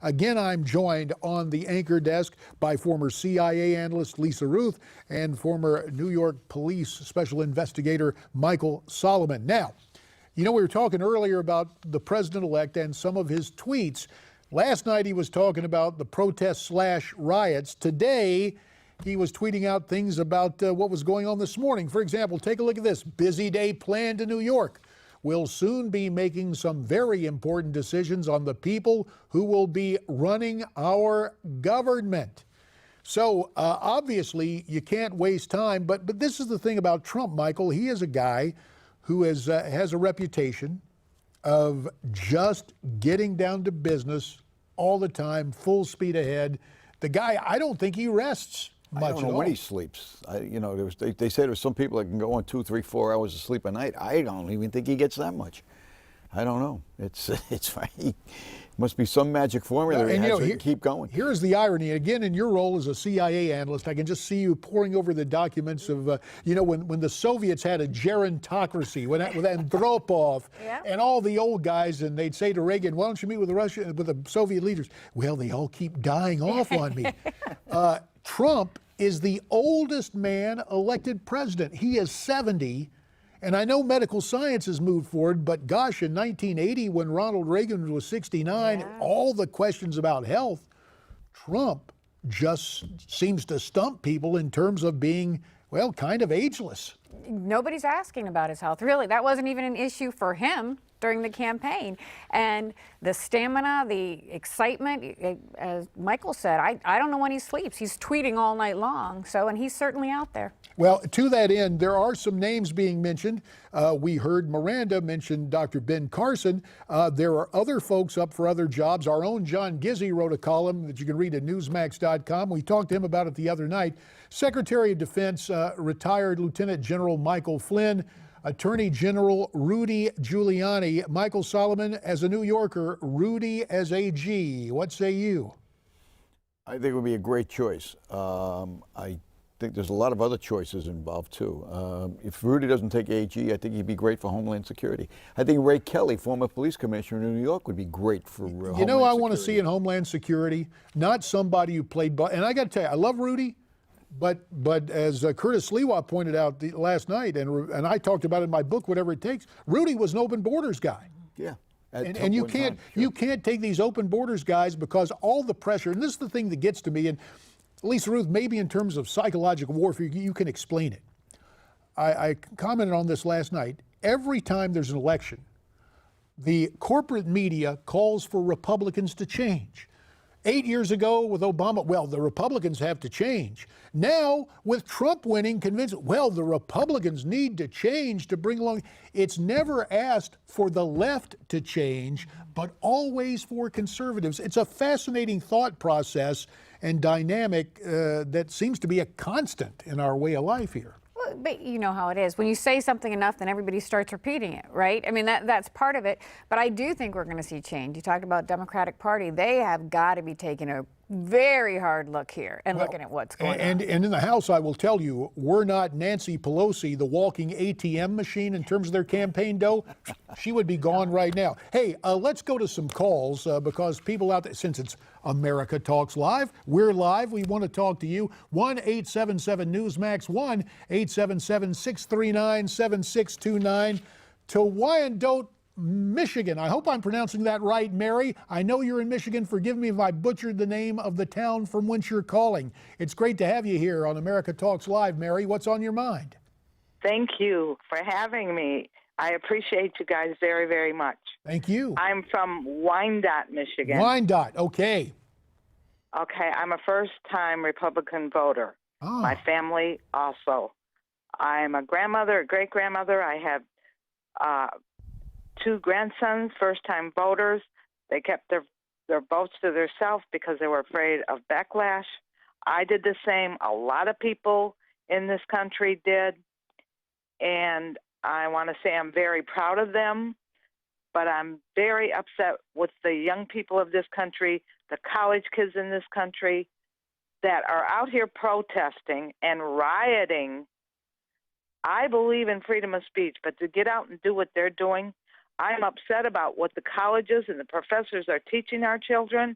Again, I'm joined on the anchor desk by former CIA analyst Lisa Ruth and former New York Police Special Investigator Michael Solomon. Now, you know, we were talking earlier about the president-elect and some of his tweets. Last night he was talking about the protests/riots. Today, he was tweeting out things about what was going on this morning. For example, take a look at this. Busy day planned in New York. We'll soon be making some very important decisions on the people who will be running our government. So obviously you can't waste time, but this is the thing about Trump, Michael. He is a guy who has a reputation of just getting down to business all the time, full speed ahead. The guy, I don't think he rests much I don't know when he sleeps. They say there's some people that can go on 2, 3, 4 hours of sleep a night. I don't even think he gets that much. I don't know. It's he must be some magic formula he has to keep going. Here's the irony. Again, in your role as a CIA analyst, I can just see you poring over the documents of, when the Soviets had a gerontocracy, with Andropov and all the old guys, and they'd say to Reagan, why don't you meet with the Soviet leaders? Well, they all keep dying off on me. Trump is the oldest man elected president. He is 70. And I know medical science has moved forward, but gosh, in 1980, when Ronald Reagan was 69, all the questions about health, Trump just seems to stump people in terms of being, well, kind of ageless. Nobody's asking about his health. Really, that wasn't even an issue for him during the campaign. And the stamina, the excitement, as Michael said, I don't know when he sleeps. He's tweeting all night long, and he's certainly out there. Well, to that end, there are some names being mentioned. We heard Miranda mention Dr. Ben Carson. There are other folks up for other jobs. Our own John Gizzi wrote a column that you can read at Newsmax.com. We talked to him about it the other night. Secretary of Defense, retired Lieutenant General Michael Flynn, Attorney General Rudy Giuliani. Michael Solomon, as a New Yorker, Rudy as AG. What say you? I think it would be a great choice. I think there's a lot of other choices involved too. If Rudy doesn't take AG, I think he'd be great for Homeland Security. I think Ray Kelly, former police commissioner in New York, would be great for Homeland Security. I want to see in Homeland Security, not somebody who played ball. And I got to tell you, I love Rudy, but as Curtis Lewa pointed out last night, and I talked about it in my book, Whatever It Takes, Rudy was an open borders guy. Yeah. And you can't take these open borders guys because all the pressure, and this is the thing that gets to me, and Lisa Ruth, maybe in terms of psychological warfare, you can explain it. I commented on this last night. Every time there's an election, the corporate media calls for Republicans to change. 8 years ago with Obama, well, the Republicans have to change. Now, with Trump winning, convinced, well, the Republicans need to change to bring along. It's never asked for the left to change, but always for conservatives. It's a fascinating thought process and dynamic that seems to be a constant in our way of life here. Well, but you know how it is. When you say something enough, then everybody starts repeating it, right? I mean, that's part of it. But I do think we're going to see change. You talked about Democratic Party. They have got to be taking a very hard look here and looking at what's going on. And in the House, I will tell you, we're not Nancy Pelosi, the walking ATM machine in terms of their campaign dough. She would be gone right now. Hey, let's go to some calls because people out there, since it's America Talks Live, we're live. We want to talk to you. 1-877-NEWSMAX, 1-877-639-7629. To Wyandotte, Michigan. I hope I'm pronouncing that right, Mary. I know you're in Michigan. Forgive me if I butchered the name of the town from whence you're calling. It's great to have you here on America Talks Live, Mary. What's on your mind? Thank you for having me. I appreciate you guys very, very much. Thank you. I'm from Wyandotte, Michigan. Wyandotte, okay. Okay, I'm a first-time Republican voter. Oh. My family also. I'm a grandmother, a great-grandmother. I have 2 grandsons, first-time voters. They kept their votes to themselves because they were afraid of backlash. I did the same. A lot of people in this country did. And I want to say I'm very proud of them, but I'm very upset with the young people of this country, the college kids in this country that are out here protesting and rioting. I believe in freedom of speech, but to get out and do what they're doing, I'm upset about what the colleges and the professors are teaching our children.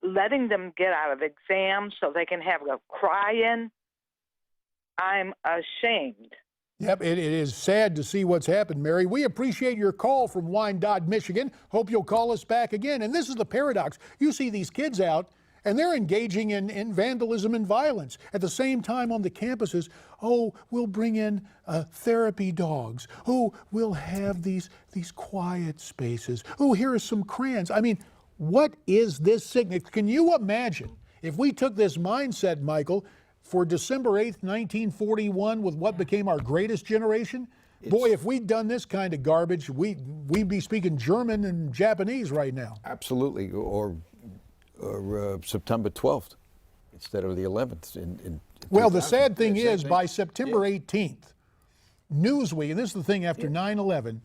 letting them get out of exams so they can have a cry-in. I'm ashamed. Yep, it is sad to see what's happened, Mary. We appreciate your call from Wyandotte, Michigan. Hope you'll call us back again. And this is the paradox. You see these kids out, and they're engaging in vandalism and violence. At the same time on the campuses, oh, we'll bring in therapy dogs. Oh, we'll have these quiet spaces. Oh, here are some crayons. I mean, what is this sickness? Can you imagine if we took this mindset, Michael, for December 8th, 1941, with what became our greatest generation? Boy, if we'd done this kind of garbage, we'd be speaking German and Japanese right now. Absolutely, or September 12th instead of the 11th. Well, the sad thing is, by September 18th, Newsweek, and this is the thing after 9/11,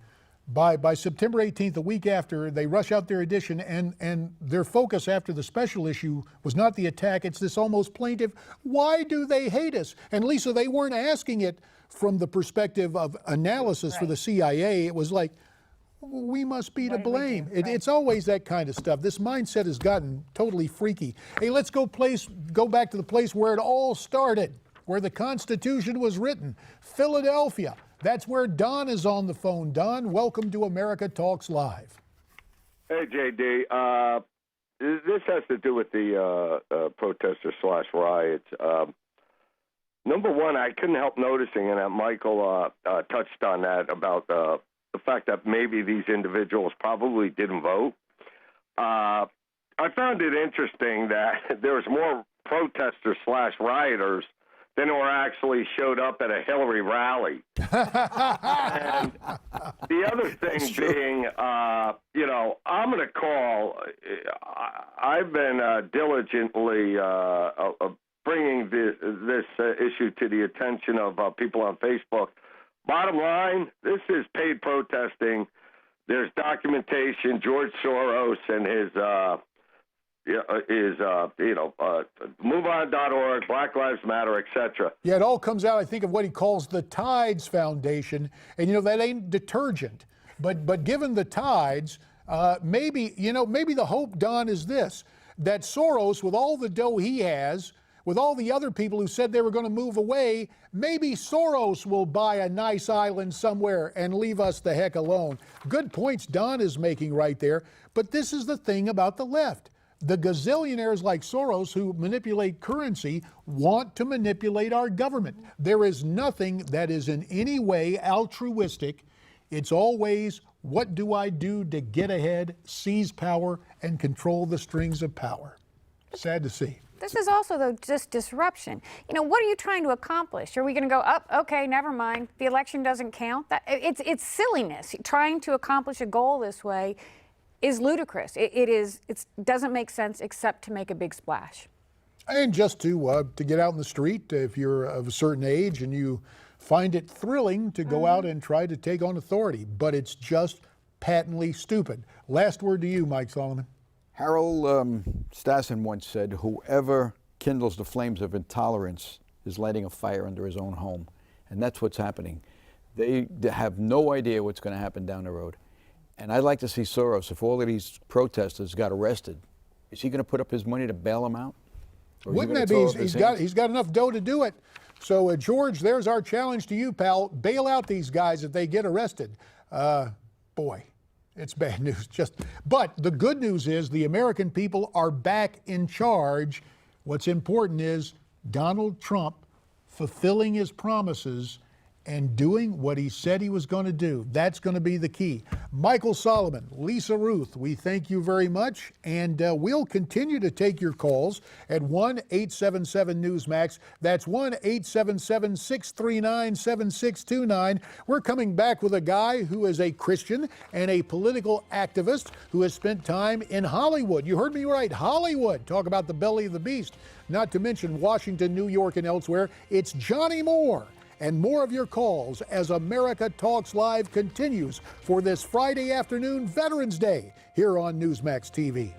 by September 18th, a week after, they rush out their edition, and their focus after the special issue was not the attack, it's this almost plaintive, why do they hate us? And Lisa, they weren't asking it from the perspective of analysis for the CIA. It was like, we must be to blame. It's always that kind of stuff. This mindset has gotten totally freaky. Hey, let's go back to the place where it all started, where the Constitution was written, Philadelphia. That's where Don is on the phone. Don, welcome to America Talks Live. Hey, JD. This has to do with the protesters/riots. Number one, I couldn't help noticing, and Michael touched on that, about the fact that maybe these individuals probably didn't vote. I found it interesting that there was more protesters/rioters than were actually showed up at a Hillary rally. And the other thing being, I'm going to call. I've been diligently bringing this issue to the attention of people on Facebook. Bottom line, this is paid protesting. There's documentation. George Soros and his MoveOn.org, Black Lives Matter, etc. Yeah, it all comes out, I think, of what he calls the Tides Foundation. And, that ain't detergent. But given the tides, maybe the hope, Don, is this, that Soros, with all the dough he has, with all the other people who said they were going to move away, maybe Soros will buy a nice island somewhere and leave us the heck alone. Good points Don is making right there. But this is the thing about the left. The gazillionaires like Soros who manipulate currency want to manipulate our government. There is nothing that is in any way altruistic. It's always, what do I do to get ahead, seize power, and control the strings of power? Sad to see. This is also, though, just disruption. What are you trying to accomplish? Are we going to go, okay, never mind, the election doesn't count? It's silliness. Trying to accomplish a goal this way is ludicrous. It doesn't make sense except to make a big splash. And just to get out in the street, if you're of a certain age and you find it thrilling to go out and try to take on authority, but it's just patently stupid. Last word to you, Mike Solomon. Harold Stassen once said, whoever kindles the flames of intolerance is lighting a fire under his own home. And that's what's happening. They have no idea what's going to happen down the road. And I'd like to see Soros, if all of these protesters got arrested, is he going to put up his money to bail them out? Wouldn't that be? He's got enough dough to do it. So, George, there's our challenge to you, pal. Bail out these guys if they get arrested. Boy, it's bad news. But the good news is the American people are back in charge. What's important is Donald Trump fulfilling his promises and doing what he said he was going to do. That's going to be the key. Michael Solomon, Lisa Ruth, we thank you very much, and we'll continue to take your calls at 1-877-NEWSMAX. That's 1-877-639-7629. We're coming back with a guy who is a Christian and a political activist who has spent time in Hollywood. You heard me right, Hollywood. Talk about the belly of the beast, not to mention Washington, New York, and elsewhere. It's Johnny Moore. And more of your calls as America Talks Live continues for this Friday afternoon, Veterans Day, here on Newsmax TV.